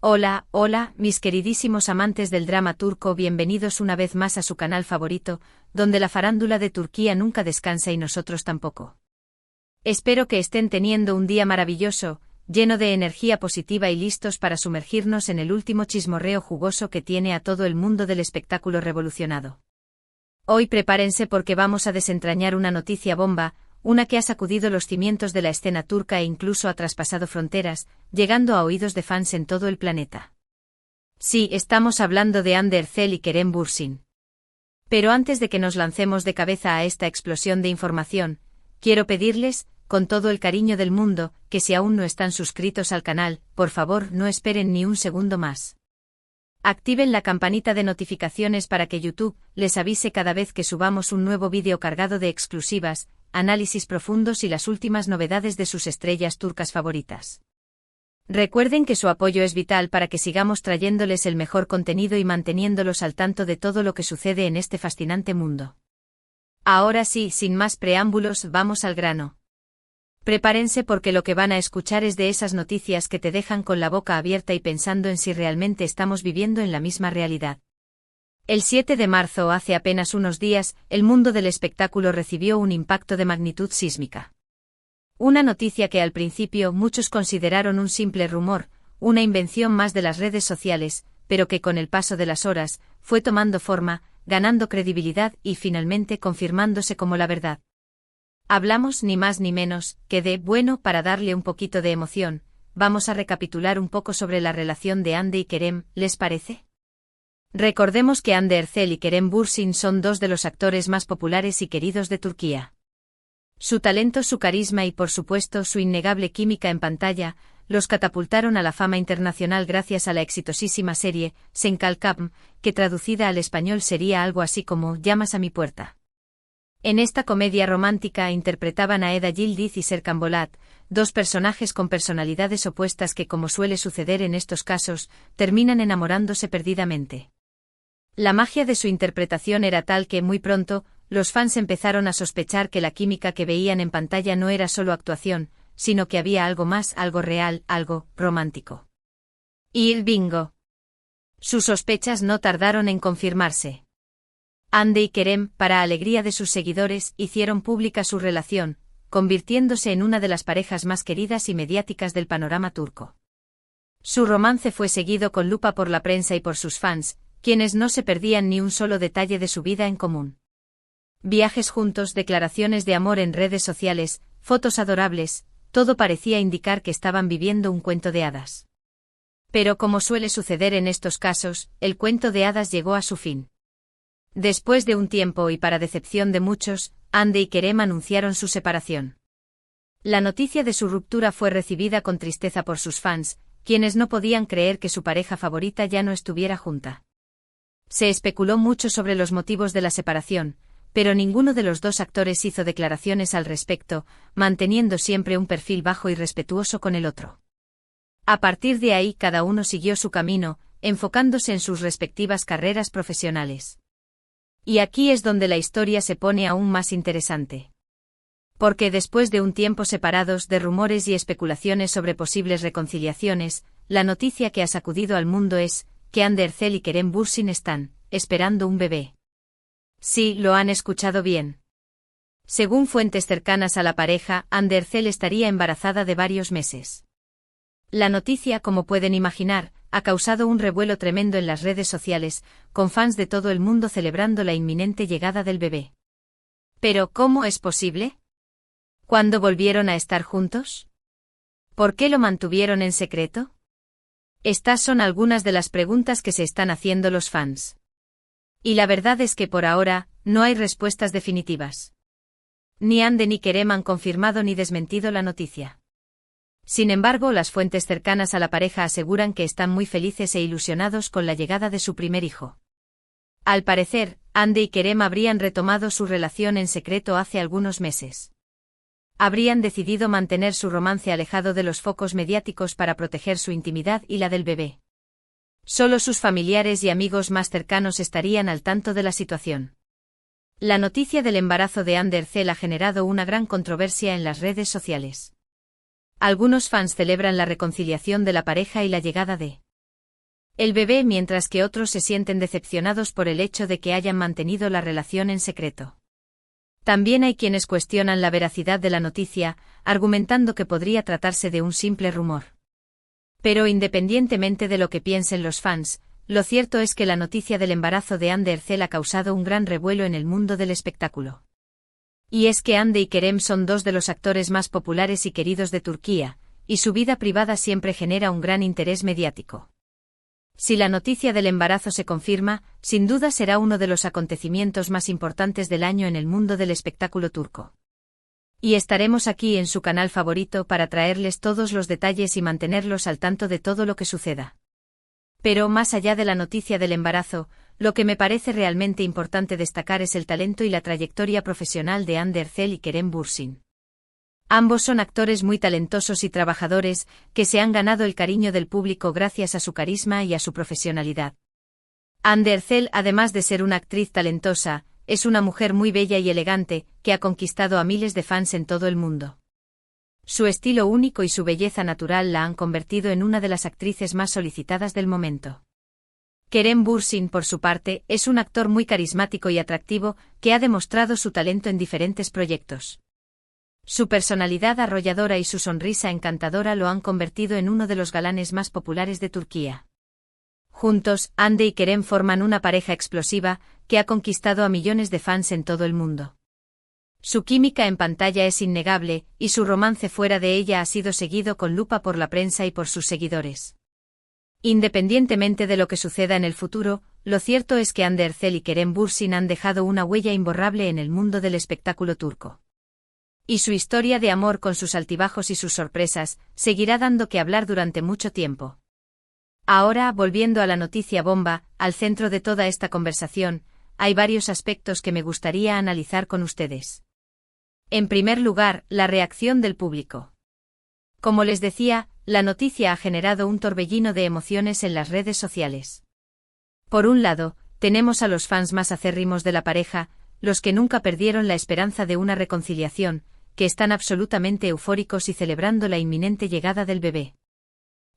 Hola, hola, mis queridísimos amantes del drama turco, bienvenidos una vez más a su canal favorito, donde la farándula de Turquía nunca descansa y nosotros tampoco. Espero que estén teniendo un día maravilloso, lleno de energía positiva y listos para sumergirnos en el último chismorreo jugoso que tiene a todo el mundo del espectáculo revolucionado. Hoy prepárense porque vamos a desentrañar una noticia bomba, una que ha sacudido los cimientos de la escena turca e incluso ha traspasado fronteras, llegando a oídos de fans en todo el planeta. Sí, estamos hablando de Hande Erçel y Kerem Bürsin. Pero antes de que nos lancemos de cabeza a esta explosión de información, quiero pedirles, con todo el cariño del mundo, que si aún no están suscritos al canal, por favor no esperen ni un segundo más. Activen la campanita de notificaciones para que YouTube les avise cada vez que subamos un nuevo vídeo cargado de exclusivas, análisis profundos y las últimas novedades de sus estrellas turcas favoritas. Recuerden que su apoyo es vital para que sigamos trayéndoles el mejor contenido y manteniéndolos al tanto de todo lo que sucede en este fascinante mundo. Ahora sí, sin más preámbulos, vamos al grano. Prepárense porque lo que van a escuchar es de esas noticias que te dejan con la boca abierta y pensando en si realmente estamos viviendo en la misma realidad. El 7 de marzo, hace apenas unos días, el mundo del espectáculo recibió un impacto de magnitud sísmica. Una noticia que al principio muchos consideraron un simple rumor, una invención más de las redes sociales, pero que con el paso de las horas, fue tomando forma, ganando credibilidad y finalmente confirmándose como la verdad. Hablamos ni más ni menos que de, bueno, para darle un poquito de emoción, vamos a recapitular un poco sobre la relación de Hande y Kerem, ¿les parece? Recordemos que Hande Erçel y Kerem Bürsin son dos de los actores más populares y queridos de Turquía. Su talento, su carisma y por supuesto su innegable química en pantalla, los catapultaron a la fama internacional gracias a la exitosísima serie, Sen Kalkam, que traducida al español sería algo así como Llamas a mi puerta. En esta comedia romántica interpretaban a Eda Yildiz y Serkan Bolat, dos personajes con personalidades opuestas que, como suele suceder en estos casos, terminan enamorándose perdidamente. La magia de su interpretación era tal que muy pronto, los fans empezaron a sospechar que la química que veían en pantalla no era solo actuación, sino que había algo más, algo real, algo romántico. Y el bingo. Sus sospechas no tardaron en confirmarse. Hande y Kerem, para alegría de sus seguidores, hicieron pública su relación, convirtiéndose en una de las parejas más queridas y mediáticas del panorama turco. Su romance fue seguido con lupa por la prensa y por sus fans, quienes no se perdían ni un solo detalle de su vida en común. Viajes juntos, declaraciones de amor en redes sociales, fotos adorables, todo parecía indicar que estaban viviendo un cuento de hadas. Pero como suele suceder en estos casos, el cuento de hadas llegó a su fin. Después de un tiempo y para decepción de muchos, Hande y Kerem anunciaron su separación. La noticia de su ruptura fue recibida con tristeza por sus fans, quienes no podían creer que su pareja favorita ya no estuviera junta. Se especuló mucho sobre los motivos de la separación, pero ninguno de los dos actores hizo declaraciones al respecto, manteniendo siempre un perfil bajo y respetuoso con el otro. A partir de ahí cada uno siguió su camino, enfocándose en sus respectivas carreras profesionales. Y aquí es donde la historia se pone aún más interesante. Porque después de un tiempo separados de rumores y especulaciones sobre posibles reconciliaciones, la noticia que ha sacudido al mundo es que Hande Erçel y Kerem Bürsin están esperando un bebé. Sí, lo han escuchado bien. Según fuentes cercanas a la pareja, Hande Erçel estaría embarazada de varios meses. La noticia, como pueden imaginar, ha causado un revuelo tremendo en las redes sociales, con fans de todo el mundo celebrando la inminente llegada del bebé. Pero, ¿cómo es posible? ¿Cuándo volvieron a estar juntos? ¿Por qué lo mantuvieron en secreto? Estas son algunas de las preguntas que se están haciendo los fans. Y la verdad es que por ahora, no hay respuestas definitivas. Ni Hande ni Kerem han confirmado ni desmentido la noticia. Sin embargo, las fuentes cercanas a la pareja aseguran que están muy felices e ilusionados con la llegada de su primer hijo. Al parecer, Hande y Kerem habrían retomado su relación en secreto hace algunos meses. Habrían decidido mantener su romance alejado de los focos mediáticos para proteger su intimidad y la del bebé. Solo sus familiares y amigos más cercanos estarían al tanto de la situación. La noticia del embarazo de Hande Erçel ha generado una gran controversia en las redes sociales. Algunos fans celebran la reconciliación de la pareja y la llegada de el bebé, mientras que otros se sienten decepcionados por el hecho de que hayan mantenido la relación en secreto. También hay quienes cuestionan la veracidad de la noticia, argumentando que podría tratarse de un simple rumor. Pero independientemente de lo que piensen los fans, lo cierto es que la noticia del embarazo de Hande Erçel ha causado un gran revuelo en el mundo del espectáculo. Y es que Hande y Kerem son dos de los actores más populares y queridos de Turquía, y su vida privada siempre genera un gran interés mediático. Si la noticia del embarazo se confirma, sin duda será uno de los acontecimientos más importantes del año en el mundo del espectáculo turco. Y estaremos aquí en su canal favorito para traerles todos los detalles y mantenerlos al tanto de todo lo que suceda. Pero más allá de la noticia del embarazo, lo que me parece realmente importante destacar es el talento y la trayectoria profesional de Hande Erçel y Kerem Bürsin. Ambos son actores muy talentosos y trabajadores, que se han ganado el cariño del público gracias a su carisma y a su profesionalidad. Hande Erçel, además de ser una actriz talentosa, es una mujer muy bella y elegante, que ha conquistado a miles de fans en todo el mundo. Su estilo único y su belleza natural la han convertido en una de las actrices más solicitadas del momento. Kerem Bürsin, por su parte, es un actor muy carismático y atractivo, que ha demostrado su talento en diferentes proyectos. Su personalidad arrolladora y su sonrisa encantadora lo han convertido en uno de los galanes más populares de Turquía. Juntos, Hande y Kerem forman una pareja explosiva, que ha conquistado a millones de fans en todo el mundo. Su química en pantalla es innegable, y su romance fuera de ella ha sido seguido con lupa por la prensa y por sus seguidores. Independientemente de lo que suceda en el futuro, lo cierto es que Hande Erçel y Kerem Bürsin han dejado una huella imborrable en el mundo del espectáculo turco. Y su historia de amor, con sus altibajos y sus sorpresas, seguirá dando que hablar durante mucho tiempo. Ahora, volviendo a la noticia bomba, al centro de toda esta conversación, hay varios aspectos que me gustaría analizar con ustedes. En primer lugar, la reacción del público. Como les decía, la noticia ha generado un torbellino de emociones en las redes sociales. Por un lado, tenemos a los fans más acérrimos de la pareja, los que nunca perdieron la esperanza de una reconciliación, que están absolutamente eufóricos y celebrando la inminente llegada del bebé.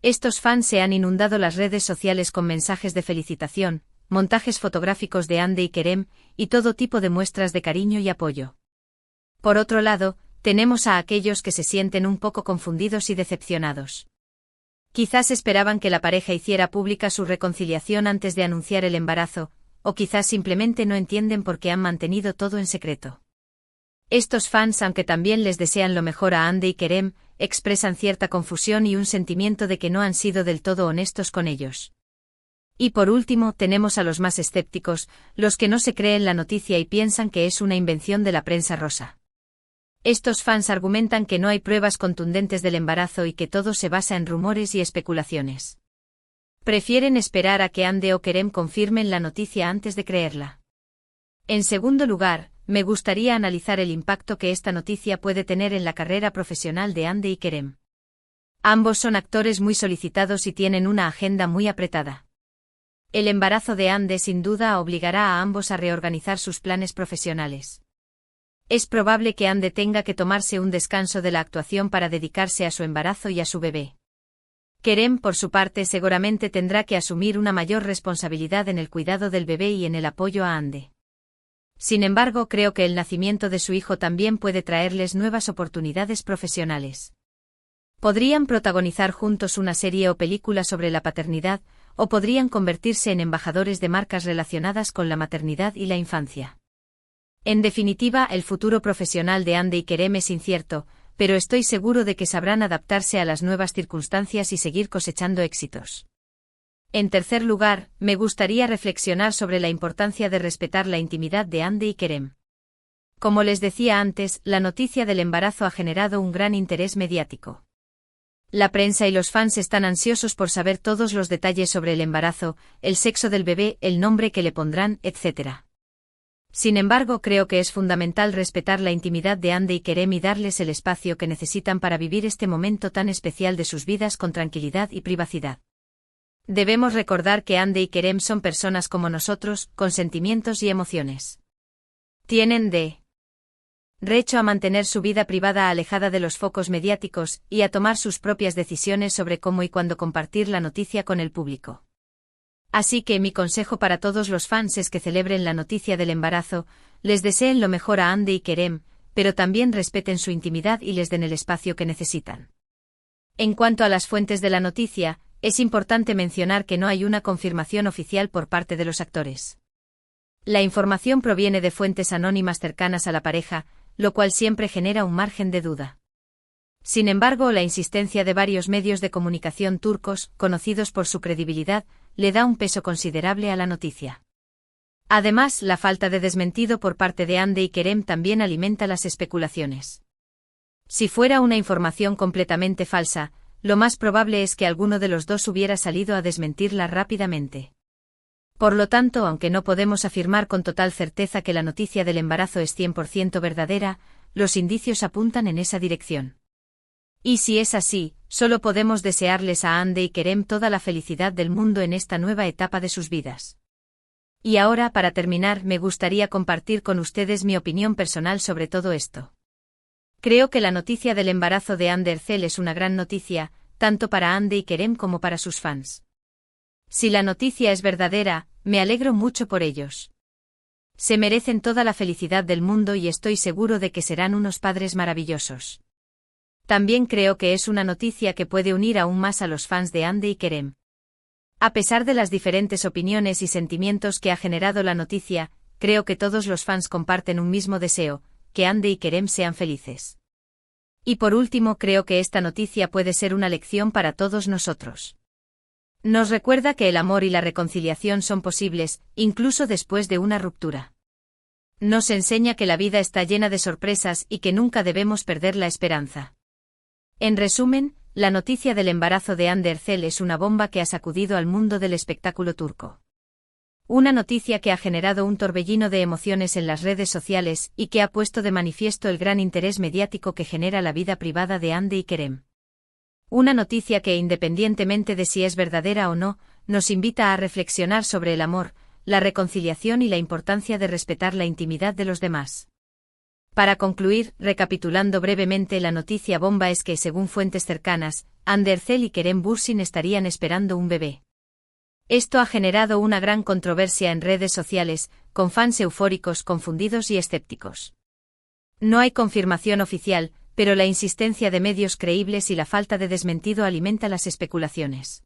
Estos fans se han inundado las redes sociales con mensajes de felicitación, montajes fotográficos de Hande y Kerem, y todo tipo de muestras de cariño y apoyo. Por otro lado, tenemos a aquellos que se sienten un poco confundidos y decepcionados. Quizás esperaban que la pareja hiciera pública su reconciliación antes de anunciar el embarazo, o quizás simplemente no entienden por qué han mantenido todo en secreto. Estos fans, aunque también les desean lo mejor a Hande y Kerem, expresan cierta confusión y un sentimiento de que no han sido del todo honestos con ellos. Y por último, tenemos a los más escépticos, los que no se creen la noticia y piensan que es una invención de la prensa rosa. Estos fans argumentan que no hay pruebas contundentes del embarazo y que todo se basa en rumores y especulaciones. Prefieren esperar a que Hande o Kerem confirmen la noticia antes de creerla. En segundo lugar, me gustaría analizar el impacto que esta noticia puede tener en la carrera profesional de Hande y Kerem. Ambos son actores muy solicitados y tienen una agenda muy apretada. El embarazo de Hande sin duda obligará a ambos a reorganizar sus planes profesionales. Es probable que Hande tenga que tomarse un descanso de la actuación para dedicarse a su embarazo y a su bebé. Kerem, por su parte, seguramente tendrá que asumir una mayor responsabilidad en el cuidado del bebé y en el apoyo a Hande. Sin embargo, creo que el nacimiento de su hijo también puede traerles nuevas oportunidades profesionales. Podrían protagonizar juntos una serie o película sobre la paternidad, o podrían convertirse en embajadores de marcas relacionadas con la maternidad y la infancia. En definitiva, el futuro profesional de Hande y Kerem es incierto, pero estoy seguro de que sabrán adaptarse a las nuevas circunstancias y seguir cosechando éxitos. En tercer lugar, me gustaría reflexionar sobre la importancia de respetar la intimidad de Hande y Kerem. Como les decía antes, la noticia del embarazo ha generado un gran interés mediático. La prensa y los fans están ansiosos por saber todos los detalles sobre el embarazo, el sexo del bebé, el nombre que le pondrán, etc. Sin embargo, creo que es fundamental respetar la intimidad de Hande y Kerem y darles el espacio que necesitan para vivir este momento tan especial de sus vidas con tranquilidad y privacidad. Debemos recordar que Hande y Kerem son personas como nosotros, con sentimientos y emociones. Tienen derecho a mantener su vida privada alejada de los focos mediáticos y a tomar sus propias decisiones sobre cómo y cuándo compartir la noticia con el público. Así que mi consejo para todos los fans es que celebren la noticia del embarazo, les deseen lo mejor a Hande y Kerem, pero también respeten su intimidad y les den el espacio que necesitan. En cuanto a las fuentes de la noticia, es importante mencionar que no hay una confirmación oficial por parte de los actores. La información proviene de fuentes anónimas cercanas a la pareja, lo cual siempre genera un margen de duda. Sin embargo, la insistencia de varios medios de comunicación turcos, conocidos por su credibilidad, le da un peso considerable a la noticia. Además, la falta de desmentido por parte de Hande y Kerem también alimenta las especulaciones. Si fuera una información completamente falsa, lo más probable es que alguno de los dos hubiera salido a desmentirla rápidamente. Por lo tanto, aunque no podemos afirmar con total certeza que la noticia del embarazo es 100% verdadera, los indicios apuntan en esa dirección. Y si es así, solo podemos desearles a Hande y Kerem toda la felicidad del mundo en esta nueva etapa de sus vidas. Y ahora, para terminar, me gustaría compartir con ustedes mi opinión personal sobre todo esto. Creo que la noticia del embarazo de Hande Erçel es una gran noticia, tanto para Hande y Kerem como para sus fans. Si la noticia es verdadera, me alegro mucho por ellos. Se merecen toda la felicidad del mundo y estoy seguro de que serán unos padres maravillosos. También creo que es una noticia que puede unir aún más a los fans de Hande y Kerem. A pesar de las diferentes opiniones y sentimientos que ha generado la noticia, creo que todos los fans comparten un mismo deseo, que Hande y Kerem sean felices. Y por último, creo que esta noticia puede ser una lección para todos nosotros. Nos recuerda que el amor y la reconciliación son posibles, incluso después de una ruptura. Nos enseña que la vida está llena de sorpresas y que nunca debemos perder la esperanza. En resumen, la noticia del embarazo de Hande Erçel es una bomba que ha sacudido al mundo del espectáculo turco. Una noticia que ha generado un torbellino de emociones en las redes sociales y que ha puesto de manifiesto el gran interés mediático que genera la vida privada de Hande y Kerem. Una noticia que, independientemente de si es verdadera o no, nos invita a reflexionar sobre el amor, la reconciliación y la importancia de respetar la intimidad de los demás. Para concluir, recapitulando brevemente, la noticia bomba es que, según fuentes cercanas, Hande Erçel y Kerem Bürsin estarían esperando un bebé. Esto ha generado una gran controversia en redes sociales, con fans eufóricos, confundidos y escépticos. No hay confirmación oficial, pero la insistencia de medios creíbles y la falta de desmentido alimenta las especulaciones.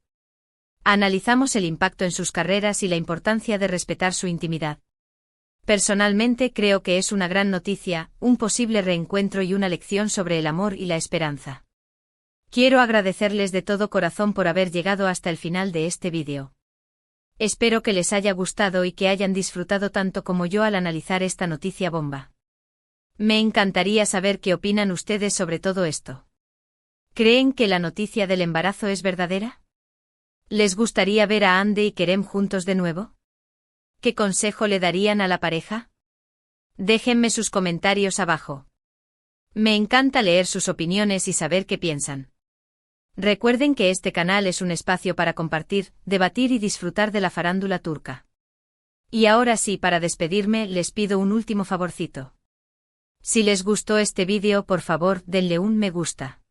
Analizamos el impacto en sus carreras y la importancia de respetar su intimidad. Personalmente creo que es una gran noticia, un posible reencuentro y una lección sobre el amor y la esperanza. Quiero agradecerles de todo corazón por haber llegado hasta el final de este vídeo. Espero que les haya gustado y que hayan disfrutado tanto como yo al analizar esta noticia bomba. Me encantaría saber qué opinan ustedes sobre todo esto. ¿Creen que la noticia del embarazo es verdadera? ¿Les gustaría ver a Hande y Kerem juntos de nuevo? ¿Qué consejo le darían a la pareja? Déjenme sus comentarios abajo. Me encanta leer sus opiniones y saber qué piensan. Recuerden que este canal es un espacio para compartir, debatir y disfrutar de la farándula turca. Y ahora sí, para despedirme, les pido un último favorcito. Si les gustó este vídeo, por favor, denle un me gusta.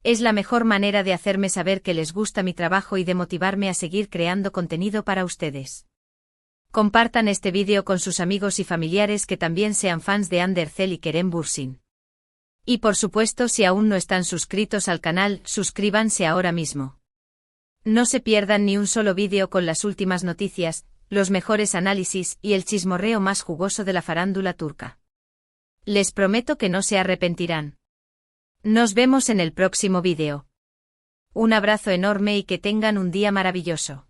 Es la mejor manera de hacerme saber que les gusta mi trabajo y de motivarme a seguir creando contenido para ustedes. Compartan este vídeo con sus amigos y familiares que también sean fans de Hande Erçel y Kerem Bürsin. Y por supuesto, si aún no están suscritos al canal, suscríbanse ahora mismo. No se pierdan ni un solo vídeo con las últimas noticias, los mejores análisis y el chismorreo más jugoso de la farándula turca. Les prometo que no se arrepentirán. Nos vemos en el próximo vídeo. Un abrazo enorme y que tengan un día maravilloso.